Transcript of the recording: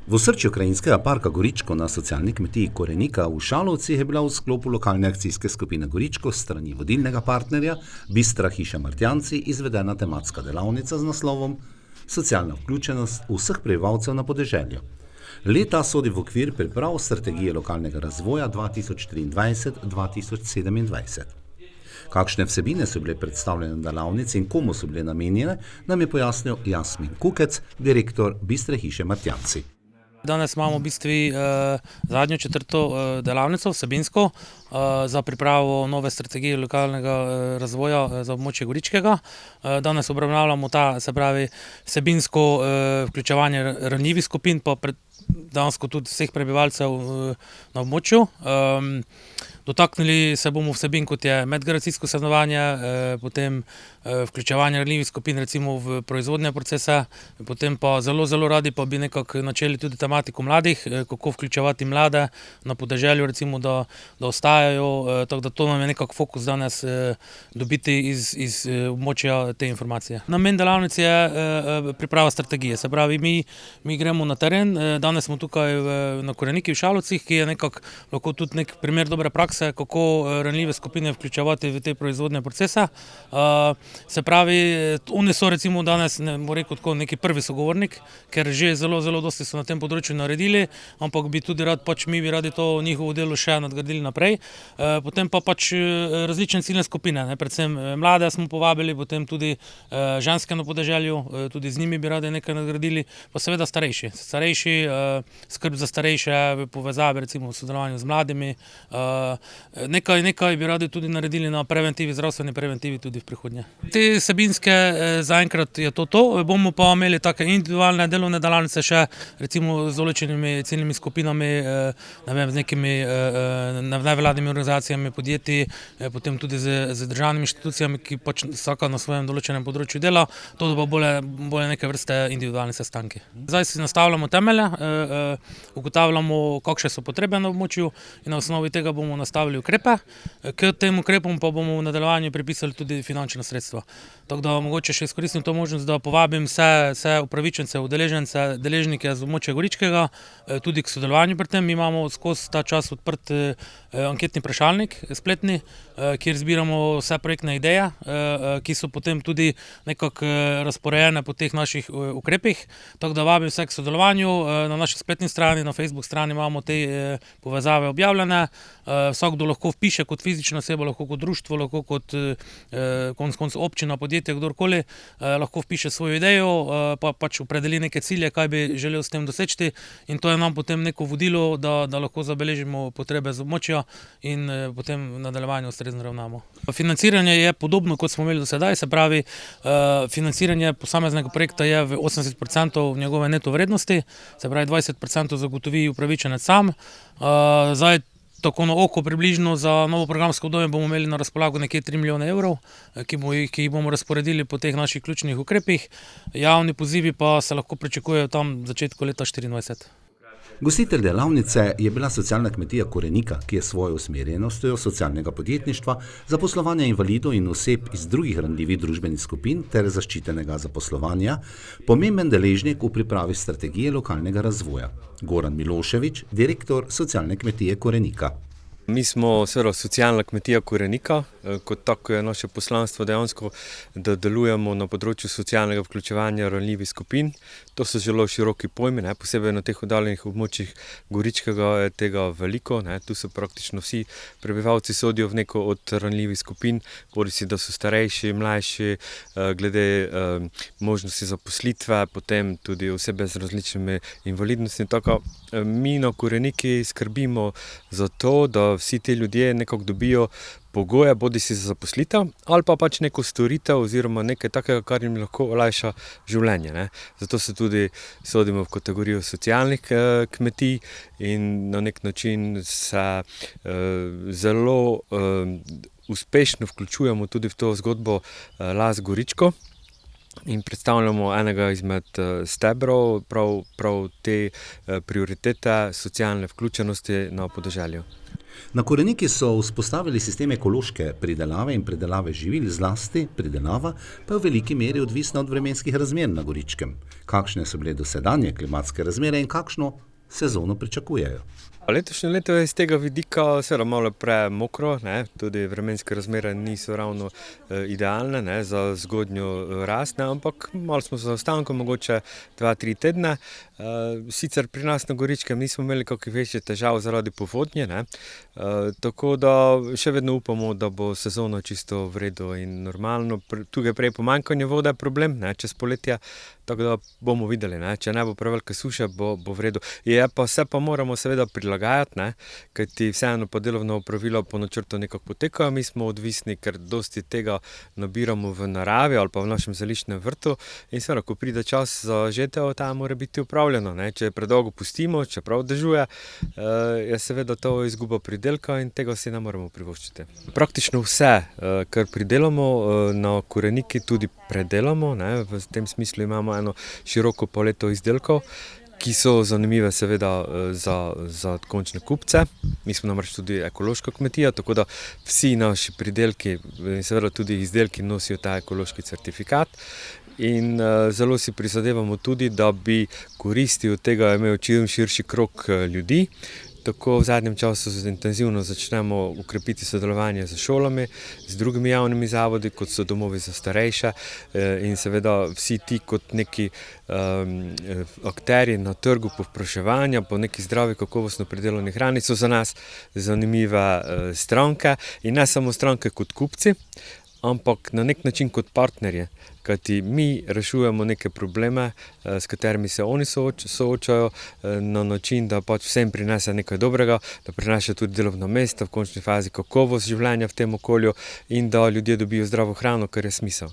V osrčju krajinskega parka Goričko na socialni kmetiji Korenika v Šalovcih je bila v sklopu lokalne akcijske skupine Goričko s strani vodilnega partnerja Bistra hiša Martjanci izvedena tematska delavnica z naslovom Socialna vključenost vseh prebivalcev na podeželju. Leta sodi v okvir priprav strategije lokalnega razvoja 2023-2027. Kakšne vsebine so bile predstavljene na delavnici in komu so bile namenjene, nam je pojasnil Jasmin Kukec, direktor Bistre hiše Martjanci. Danes imamo v bistvu zadnjo četrto delavnico vsebinsko za pripravo nove strategije lokalnega razvoja za območje Goričkega. Danes obravnavamo vsebinsko vključevanje ranljivih skupin, pa dejansko tudi vseh prebivalcev na območju. Dotaknili se bomo vsebin, kot je medgeneracijsko stanovanje, potem vključevanje ranljivih skupin recimo v proizvodne procese, potem pa zelo radi pa bi nekako načeli tudi tematiko mladih, kako vključevati mlade na podeželju, recimo, da ostajajo, tako da to nam je nekako fokus danes dobiti iz območja te informacije. Namen delavnice je priprava strategije, se pravi, mi gremo na teren, danes smo tukaj na Koreniki v Šalovcih, ki je nekako lahko tudi nek primer dobre prakse, kako ranljive skupine vključevati v te proizvodne procese. Se pravi, oni so recimo danes, bom rekel tako, neki prvi sogovornik, ker že zelo dosti so na tem področju naredili, ampak bi tudi mi bi radi to njihovo delo še nadgradili naprej. Potem pa različne ciljne skupine, predvsem mlade smo povabili, potem tudi ženske na podeželju, tudi z njimi bi radi nekaj nadgradili, pa seveda starejši, skrb za starejše v povezavi recimo v sodelovanju z mladimi. Nekaj bi radi tudi naredili na preventivi, zdravstveni preventivi tudi v prihodnje. Te vsebinske zaenkrat je to. Bomo pa imeli take individualne delovne delavnice še recimo z določenimi ciljnimi skupinami, z nekimi nevladnimi organizacijami, podjetji, potem tudi z državnimi inštitucijami, ki vsaka na svojem določenem področju dela. To pa bolj neke vrste individualni sestanki. Zdaj si nastavljamo temelje, ugotavljamo, kakšne so potrebe na območju in na osnovi tega bomo nastavili ukrepe. K tem ukrepom pa bomo v nadaljevanju pripisali tudi finančna sredstva. Tako da mogoče še izkoristim to možnost, da povabim vse upravičence, udeležence, deležnike z območja Goričkega, tudi k sodelovanju pri tem. Mi imamo skozi ta čas odprt anketni vprašalnik spletni, kjer zbiramo vse projektne ideje, ki so potem tudi nekako razporejene po teh naših ukrepih. Tako da vabim vse k sodelovanju. Na naši spletni strani, na Facebook strani imamo te povezave objavljene. Vsakdo lahko vpiše kot fizična oseba, lahko kot društvo, lahko kot konec koncev občina, podjetje, kdorkoli, lahko vpiše svojo idejo, pa opredeli neke cilje, kaj bi želel s tem doseči, in to je nam potem neko vodilo, da lahko zabeležimo potrebe z območja in potem v nadaljevanju ustrezno ravnamo. Financiranje je podobno, kot smo imeli do sedaj, se pravi, financiranje posameznega projekta je v 80% njegove neto vrednosti, se pravi 20% zagotovi upravičenec sam. Zdaj tako na oko približno za novo programsko obdobje bomo imeli na razpolago nekje 3 milijone evrov, ki jih bomo razporedili po teh naših ključnih ukrepih. Javni pozivi pa se lahko pričakujejo tam v začetku leta 2024. Gostitelj delavnice je bila socialna kmetija Korenika, ki je svojo usmerjenostjo socialnega podjetništva, zaposlovanja invalidov in oseb iz drugih ranljivih družbenih skupin ter zaščitenega zaposlovanja pomemben deležnik v pripravi strategije lokalnega razvoja. Goran Milošević, direktor socialne kmetije Korenika. Mi smo socialna kmetija Korenika, kot tako je naše poslanstvo dejansko, da delujemo na področju socialnega vključevanja ranljivih skupin. To so zelo široki pojmi, posebej na teh oddaljenih območjih Goričkega je tega veliko. Tu so praktično vsi prebivalci sodijo v neko od ranljivih skupin, bodisi da so starejši, mlajši, glede možnosti zaposlitve, potem tudi osebe z različnimi invalidnostmi. Tako mi na Koreniki skrbimo za to, da vsi ti ljudje nekako dobijo pogoje, bodisi za zaposlitev ali pa neko storitev oziroma nekaj takega, kar jim lahko olajša življenje. Zato se tudi sodimo v kategorijo socialnih kmetij in na nek način se zelo uspešno vključujemo tudi v to zgodbo Las Goričko in predstavljamo enega izmed stebrov prav te prioritete socialne vključenosti na podeželju. Na Koreniki so vzpostavili sistem ekološke pridelave in predelave živil, zlasti pridelava pa je v veliki meri odvisna od vremenskih razmer na Goričkem. Kakšne so bile dosedanje klimatske razmere in kakšno sezono pričakujejo? Letošnje leto je iz tega vidika seveda malo premokro, tudi vremenske razmere niso ravno idealne za zgodnjo rast, ampak malo smo zaostankom, mogoče 2-3 tedne. Sicer pri nas na Goričkem nismo imeli kakšnih večjih težav zaradi povodnje, tako da še vedno upamo, da bo sezona čisto v redu in normalno. Tukaj prej pomanjkanje vode je problem, čez poletje, tako da bomo videli, če ne bo prevelike suše, bo v redu. Se pa moramo seveda prilagajati, kajti vseeno pa delovno opravilo po načrtu nekako potekajo. Mi smo odvisni, ker dosti tega nabiramo v naravi ali pa v našem zeliščnem vrtu in seveda, ko pride čas za žetev, ta mora biti upravljeno. Če predolgo pustimo, čeprav dežuje, je seveda to izguba pridelka in tega si ne moremo privoščiti. Praktično vse, kar pridelamo na Koreniki, tudi predelamo. V tem smislu imamo eno široko paleto izdelkov, ki so zanimive seveda za končne kupce. Mi smo namreč tudi ekološka kmetija, tako da vsi naši pridelki in seveda tudi izdelki nosijo ta ekološki certifikat. In zelo si prizadevamo tudi, da bi koristi od tega imel čim širši krog ljudi. Tako v zadnjem času intenzivno začnemo ukrepiti sodelovanje z šolami, z drugimi javnimi zavodi, kot so domovi za starejše in seveda vsi ti kot neki akterji na trgu povpraševanja po neki zdravi, kakovostno pridelani hrani so za nas zanimive stranke in ne samo stranke kot kupci, ampak na nek način kot partnerje, kajti mi rešujemo neke probleme, s katerimi se oni soočajo na način, da pač vsem prinese nekaj dobrega, da prinese tudi delovna mesta, v končni fazi kakovost življenja v tem okolju in da ljudje dobijo zdravo hrano, kar je smisel.